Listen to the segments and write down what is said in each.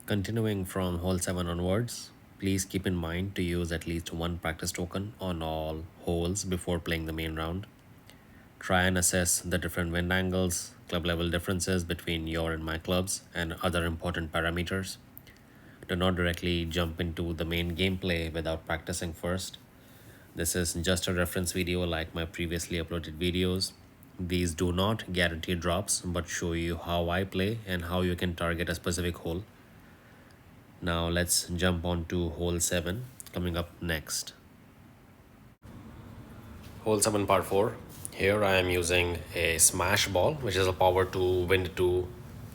Continuing from hole 7 onwards, please keep in mind to use at least one practice token on all holes before playing the main round. Try and assess the different wind angles, club level differences between your and my clubs, and other important parameters. Do not directly jump into the main gameplay without practicing first. This is just a reference video like my previously uploaded videos. These do not guarantee drops but show you how I play and how you can target a specific hole. Now let's jump on to hole 7 coming up next. Hole 7 par 4. Here I am using a smash ball, which is a power 2 wind 2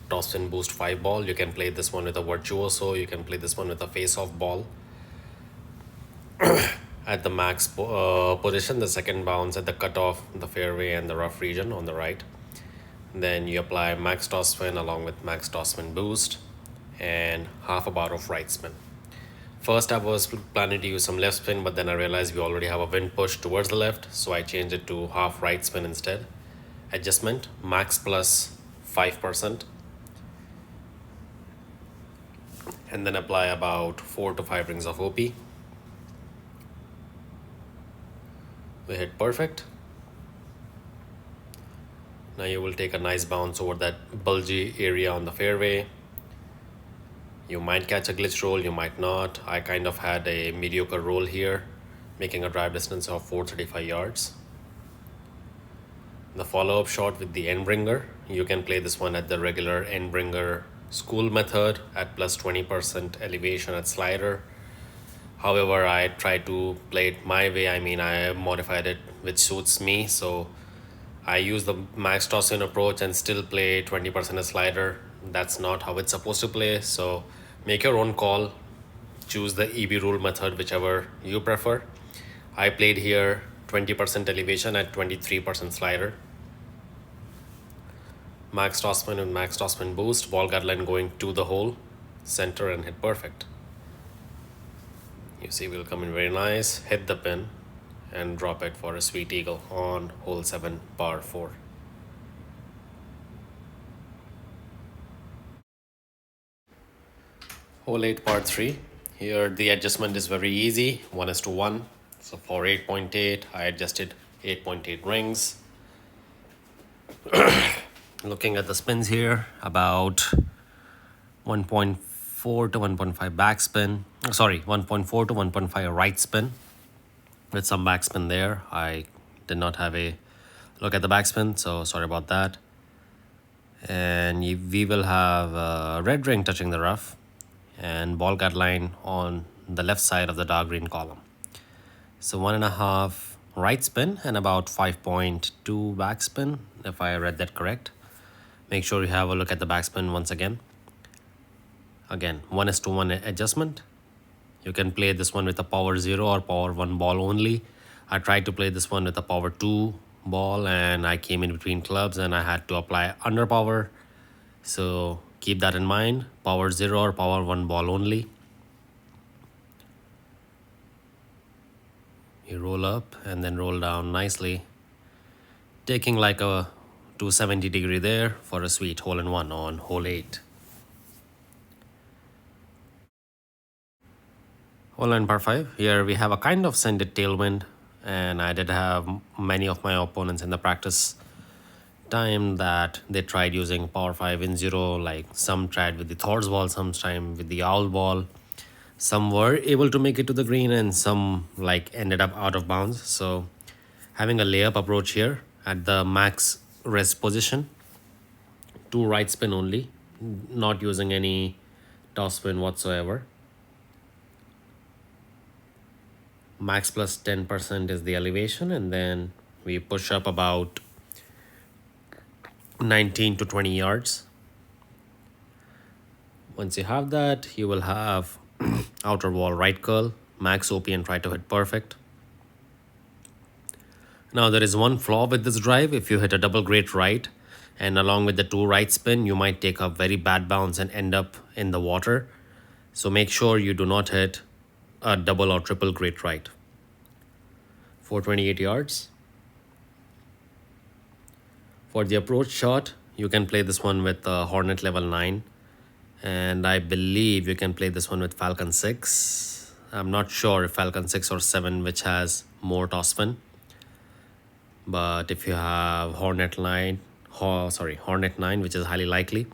topspin boost 5 ball. You can play this one with a virtuoso, you can play this one with a face off ball. At the max position, the second bounce at the cutoff, the fairway and the rough region on the right. Then you apply max topspin along with max topspin boost and half a bar of right spin. First I was planning to use some left spin, but then I realized we already have a wind push towards the left, so I changed it to half right spin instead. Adjustment, max plus 5%. And then apply about 4 to 5 rings of OP. We hit perfect. Now you will take a nice bounce over that bulgy area on the fairway. You might catch a glitch roll, you might not. I kind of had a mediocre roll here, making a drive distance of 435 yards. The follow-up shot with the Endbringer, you can play this one at the regular Endbringer school method at plus 20% elevation at slider. However, I tried to play it my way. I modified it which suits me. So I use the max toss-in approach and still play 20% a slider. That's not how it's supposed to play. So make your own call. Choose the EB rule method, whichever you prefer. I played here 20% elevation at 23% slider. Max topspin and max topspin boost. Ball guideline going to the hole, center and hit perfect. You see we'll come in very nice, hit the pin and drop it for a sweet eagle on hole 7 par 4. Hole 8 par 3. Here the adjustment is very easy, 1:1. So for 8.8 I adjusted 8.8 rings. Looking at the spins here, about 1.4 to 1.5 backspin. Sorry, 1.4 to 1.5 right spin with some backspin there. I did not have a look at the backspin, so sorry about that. And we will have a red ring touching the rough and ball guideline on the left side of the dark green column. So 1.5 right spin and about 5.2 backspin, if I read that correct. Make sure you have a look at the backspin once again. Again, 1:1 adjustment. You can play this one with a power 0 or power 1 ball only. I tried to play this one with a power 2 ball and I came in between clubs and I had to apply under power. So keep that in mind, power 0 or power 1 ball only. You roll up and then roll down nicely, taking like a 270 degree there for a sweet hole in one on hole 8. Hole 9 par 5. Here we have a kind of scented tailwind, and I did have many of my opponents in the practice time that they tried using power 5 in 0, like some tried with the Thor's ball, some time with the Owl ball. Some were able to make it to the green and some like ended up out of bounds. So having a layup approach here at the max rest position, 2 right spin only, not using any toss spin whatsoever. Max plus 10% is the elevation, and then we push up about 19 to 20 yards. Once you have that, you will have outer wall right curl, max OP and try to hit perfect. Now there is one flaw with this drive. If you hit a double great right and along with the 2 right spin, you might take a very bad bounce and end up in the water. So make sure you do not hit a double or triple great right. 428 yards. For the approach shot, you can play this one with Hornet level 9 And I believe you can play this one with Falcon 6. I'm not sure if Falcon 6 or 7 which has more toss spin, but if you have Hornet 9, which is highly likely,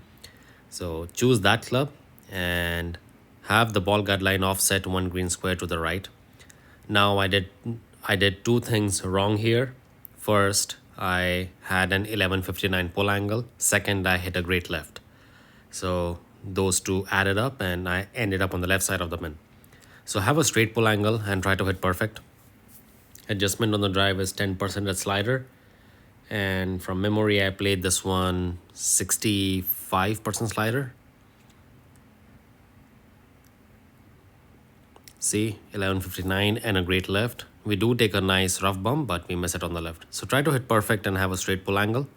so choose that club and have the ball guideline offset one green square to the right. Now I did two things wrong here. First, I had an 11:59 pull angle. Second, I hit a great left. So those two added up and I ended up on the left side of the pin. So have a straight pull angle and try to hit perfect. Adjustment on the drive is 10% at slider. And from memory, I played this one 65% slider. See, 11:59 and a great left. We do take a nice rough bump, but we miss it on the left. So try to hit perfect and have a straight pull angle,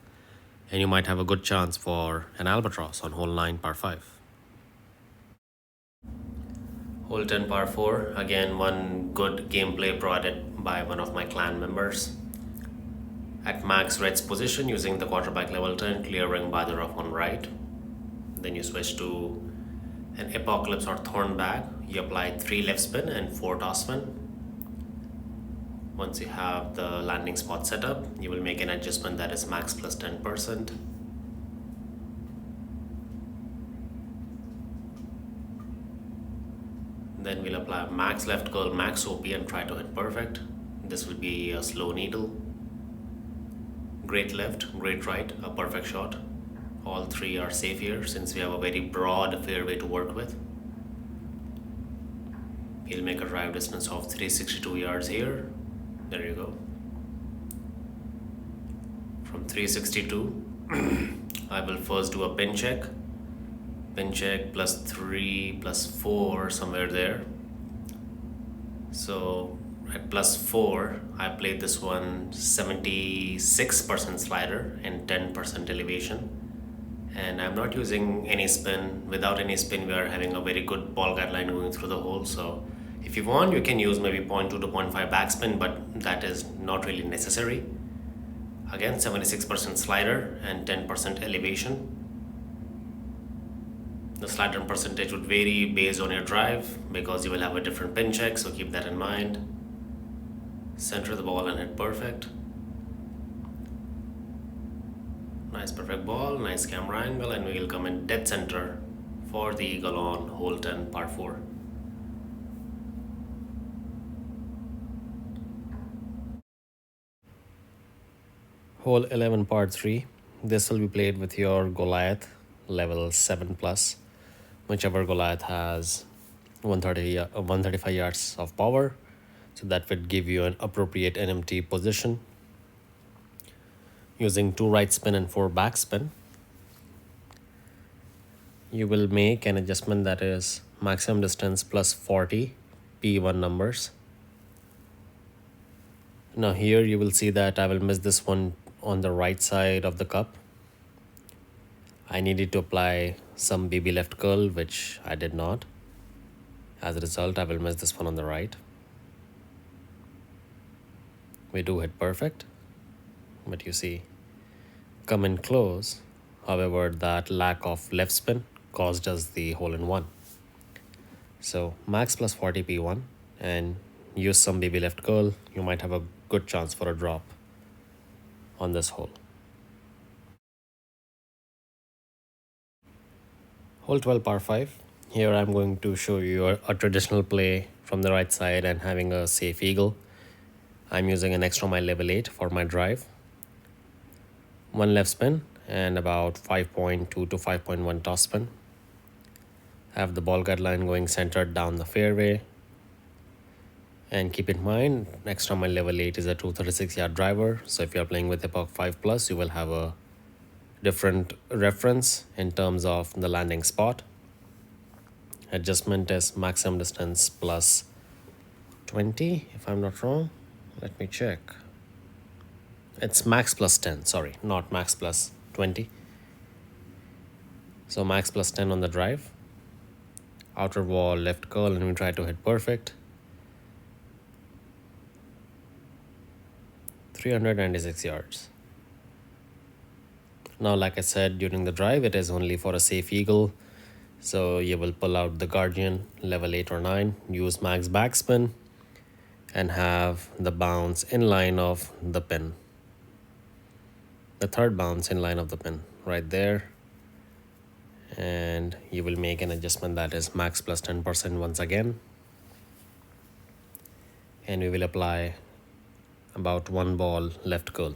and you might have a good chance for an albatross on hole 9, par 5. Hole 10, par 4. Again, one good gameplay provided by one of my clan members. At max red's position, using the quarterback level turn, clearing by the rough on right. Then you switch to an apocalypse or thorn bag. You apply 3 left spin and 4 toss spin. Once you have the landing spot set up, you will make an adjustment that is max plus 10%. Then we'll apply max left curl, max OP and try to hit perfect. This will be a slow needle. Great left, great right, a perfect shot. All three are safe here since we have a very broad fairway to work with. He'll make a drive distance of 362 yards here. There you go. From 362, I will first do a pin check. Pin check plus 3 plus 4 somewhere there. So at plus 4, I played this one 76% slider and 10% elevation. And I'm not using any spin. Without any spin, we are having a very good ball guideline going through the hole. So if you want, you can use maybe 0.2 to 0.5 backspin, but that is not really necessary. Again, 76% slider and 10% elevation. The slider percentage would vary based on your drive because you will have a different pin check, so keep that in mind. Center the ball and hit perfect. Nice perfect ball, nice camera angle, and we will come in dead center for the eagle on hole 10, par 4. Hole 11, par 3. This will be played with your Goliath level 7 plus. Whichever Goliath has 135 yards of power. So that would give you an appropriate NMT position. Using 2 right spin and 4 back spin, you will make an adjustment that is maximum distance plus 40 P1 numbers. Now here you will see that I will miss this one on the right side of the cup. I needed to apply some BB left curl, which I did not. As a result, I will miss this one on the right. We do hit perfect, but you see, come in close. However, that lack of left spin caused us the hole in one. So max plus 40 P1 and use some BB left curl. You might have a good chance for a drop on this hole. Hole 12, par 5. Here I'm going to show you a traditional play from the right side and having a safe eagle. I'm using an extra mile level 8 for my drive. 1 left spin and about 5.2 to 5.1 toss spin. Have the ball guideline going centered down the fairway. And keep in mind, extra mile level 8 is a 236 yard driver. So if you're playing with Epoch 5 plus, you will have a different reference in terms of the landing spot. Adjustment is maximum distance plus 20, if I'm not wrong. Let me check. It's max plus 10, sorry, not max plus 20. So max plus 10 on the drive. Outer wall, left curl, and we try to hit perfect. 396 yards. Now, like I said, during the drive, it is only for a safe eagle. So you will pull out the Guardian level 8 or 9, use max backspin, and have the bounce in line of the pin. The third bounce in line of the pin right there. And you will make an adjustment that is max plus 10% once again. And we will apply about one ball left curl.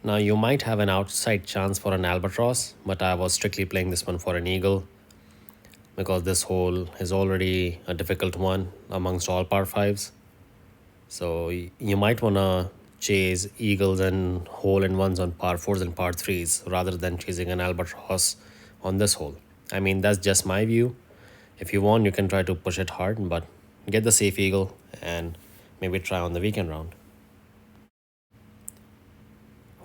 Now you might have an outside chance for an albatross, but I was strictly playing this one for an eagle because this hole is already a difficult one amongst all par 5s. So you might want to chase eagles and hole in ones on par 4s and par 3s rather than chasing an albatross on this hole. I mean, that's just my view. If you want, you can try to push it hard, but get the safe eagle and maybe try on the weekend round.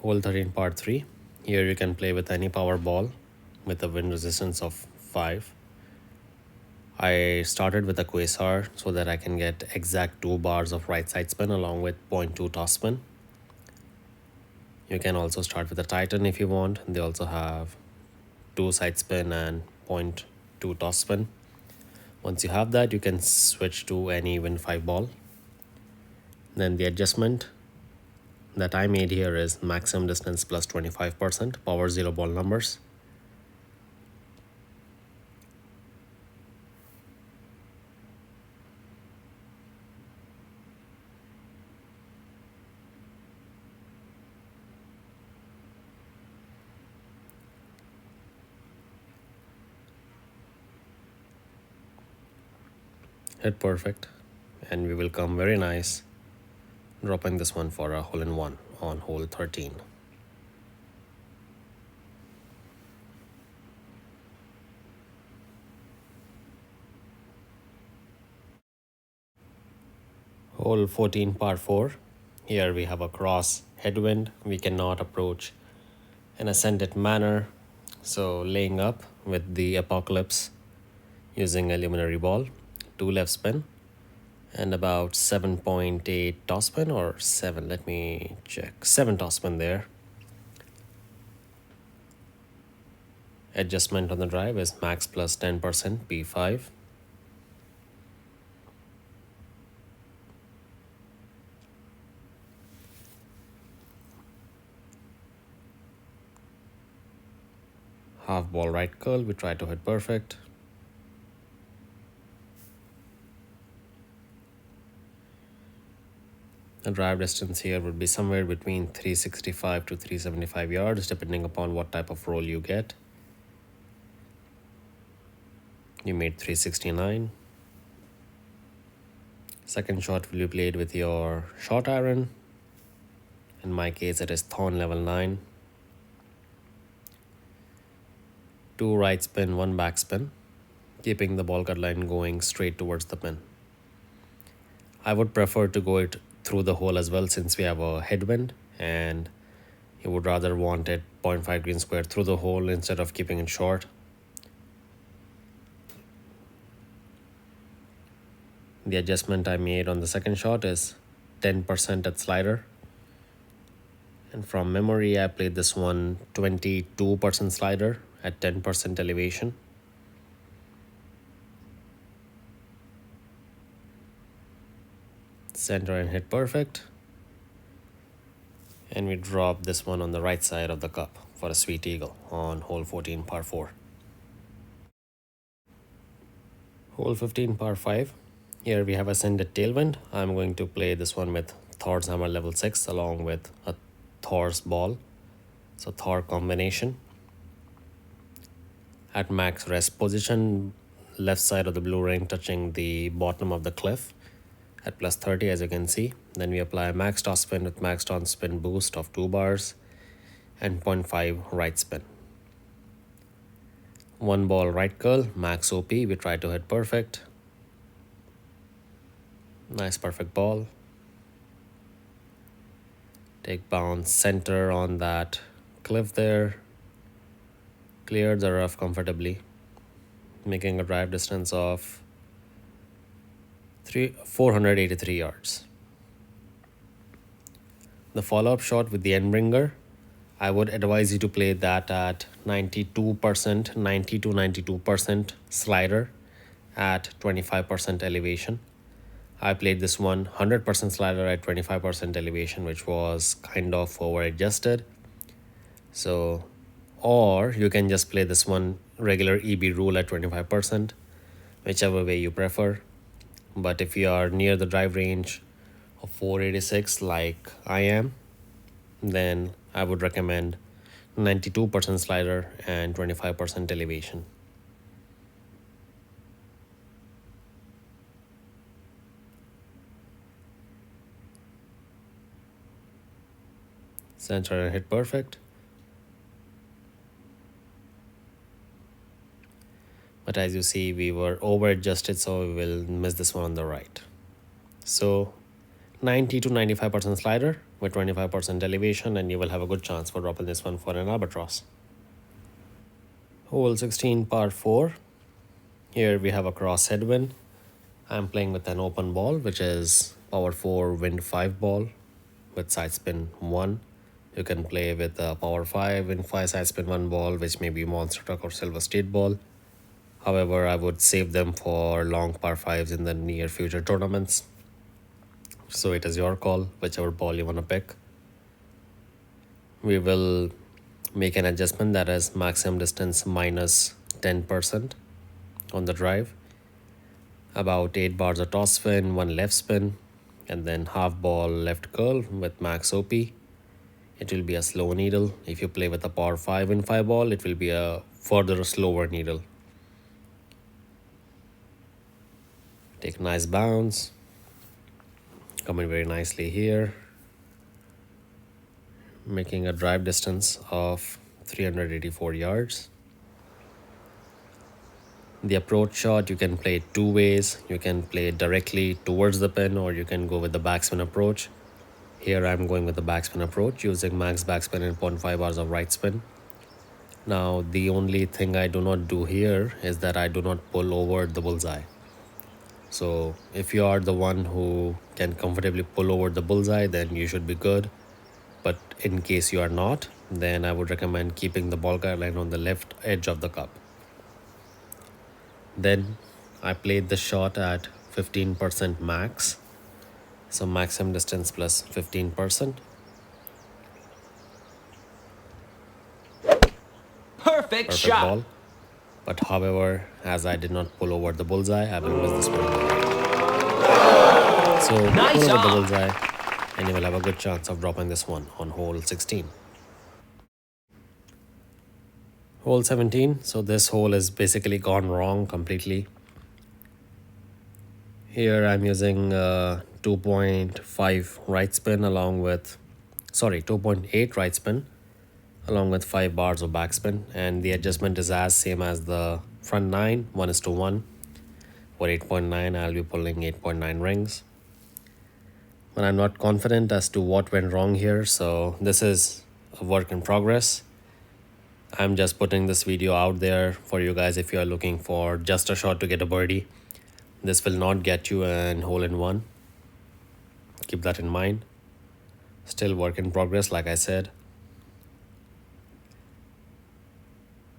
Hole 13 par 3. Here you can play with any power ball with a wind resistance of 5. I started with a Quasar so that I can get exact 2 bars of right side spin along with 0.2 toss spin. You can also start with a Titan if you want. They also have 2 side spin and 0.2 toss spin. Once you have that, you can switch to any Wind 5 ball. Then the adjustment that I made here is maximum distance plus 25%, power 0 ball numbers. Hit perfect, and we will come very nice, dropping this one for a hole in one on hole 13. Hole 14 par 4. Here we have a cross headwind. We cannot approach in a ascendant manner, so laying up with the Apocalypse using a luminary ball, 2 left spin, and about 7.8 toss spin or 7. Let me check. 7 toss spin there. Adjustment on the drive is max plus 10% P5. Half ball right curl, we try to hit perfect. The drive distance here would be somewhere between 365 to 375 yards, depending upon what type of roll you get. You made 369. Second shot will be played with your short iron. In my case, it is Thorn level 9. 2 right spin, 1 back spin, keeping the ball cut line going straight towards the pin. I would prefer to go it through the hole as well since we have a headwind, and you would rather want it 0.5 green square through the hole instead of keeping it short. The adjustment I made on the second shot is 10% at slider. And from memory, I played this one 22% slider at 10% elevation. Center and hit perfect. And we drop this one on the right side of the cup for a sweet eagle on hole 14 par 4. Hole 15 par 5. Here we have ascended tailwind. I'm going to play this one with Thor's hammer level 6 along with a Thor's ball. So Thor combination. At max rest position, left side of the blue ring touching the bottom of the cliff at plus 30 as you can see. Then we apply max toss spin with max toss spin boost of 2 bars and 0.5 right spin. 1 ball right curl, max OP, we try to hit perfect. Nice perfect ball. Take bounce center on that cliff there. Clear the rough comfortably, making a drive distance of 483 yards. The follow-up shot with the Endbringer, I would advise you to play that at 92%, 90 to 92% slider at 25% elevation. I played this one 100% slider at 25% elevation, which was kind of over adjusted. So, or you can just play this one regular EB rule at 25%, whichever way you prefer. But if you are near the drive range of 486 like I am, then I would recommend 92% slider and 25% elevation. Center and hit perfect. But as you see, we were over adjusted, so we will miss this one on the right. So 90 to 95% slider with 25% elevation, and you will have a good chance for dropping this one for an albatross. Hole 16, par 4. Here we have a cross headwind. I'm playing with an open ball, which is power 4 wind 5 ball with side spin 1. You can play with a power 5 wind 5 side spin 1 ball, which may be monster truck or silver state ball. However, I would save them for long par 5s in the near future tournaments. So it is your call, whichever ball you want to pick. We will make an adjustment, that is maximum distance minus 10% on the drive. About 8 bars of toss spin, 1 left spin, and then half ball left curl with max OP. It will be a slow needle. If you play with a power 5 in 5 ball, it will be a further slower needle. Take a nice bounce. Coming very nicely here. Making a drive distance of 384 yards. The approach shot, you can play it two ways. You can play it directly towards the pin, or you can go with the backspin approach. Here I'm going with the backspin approach using max backspin and 0.5 bars of right spin. Now the only thing I do not do here is that I do not pull over the bullseye. So if you are the one who can comfortably pull over the bullseye, then you should be good. But in case you are not, then I would recommend keeping the ball guideline on the left edge of the cup. Then I played the shot at 15% max. So maximum distance plus 15%. Perfect shot. Ball. But however, as I did not pull over the bullseye, I will miss this one. So Nice pull over the shot. bullseye, and you will have a good chance of dropping this one on hole 16. Hole 17. So this hole is basically gone wrong completely. Here I'm using 2.5 right spin along with, 2.8 right spin along with 5 bars of backspin, and the adjustment is as same as the front 9, 1:1. For 8.9, I'll be pulling 8.9 rings. But I'm not confident as to what went wrong here, so this is a work in progress. I'm just putting this video out there for you guys if you are looking for just a shot to get a birdie. This will not get you an hole-in-one. Keep that in mind. Still work in progress, like I said.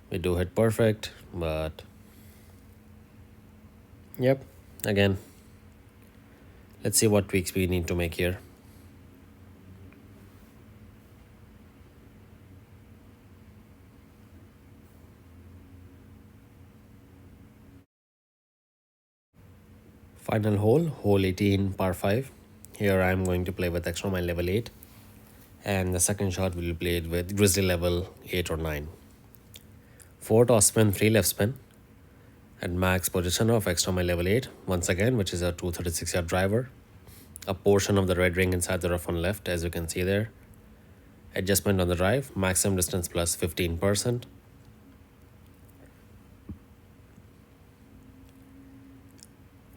We do hit perfect, but yep, again, let's see what tweaks we need to make here. Final hole, hole 18, par 5. Here I am going to play with extra mile level 8, and the second shot will be played with grizzly level 8 or 9. 4 toss spin, 3 left spin at max position of extra mile level 8 once again, which is a 236 yard driver. A portion of the red ring inside the rough on left, as you can see there. Adjustment on the drive, maximum distance plus 15%.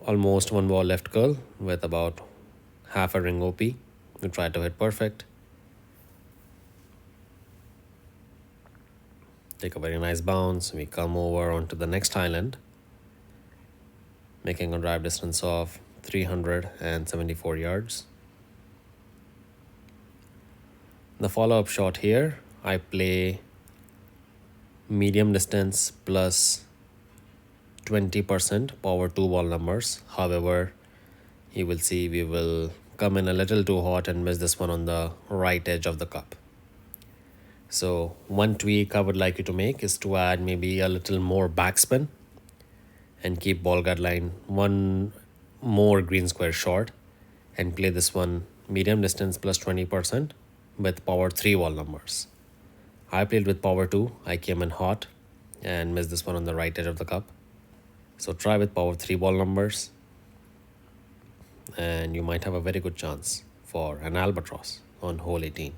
Almost 1 ball left curl with about half a ring OP. We try to hit perfect. Take a very nice bounce. We come over onto the next island, making a drive distance of 374 yards. The follow-up shot here, I play medium distance plus 20% power 2 ball numbers. However, you will see we will come in a little too hot and miss this one on the right edge of the cup. So one tweak I would like you to make is to add maybe a little more backspin and keep ball guard line one more green square short and play this one medium distance plus 20% with power 3 wall numbers. I played with power 2. I came in hot and missed this one on the right edge of the cup. So try with power 3 ball numbers and you might have a very good chance for an albatross on hole 18.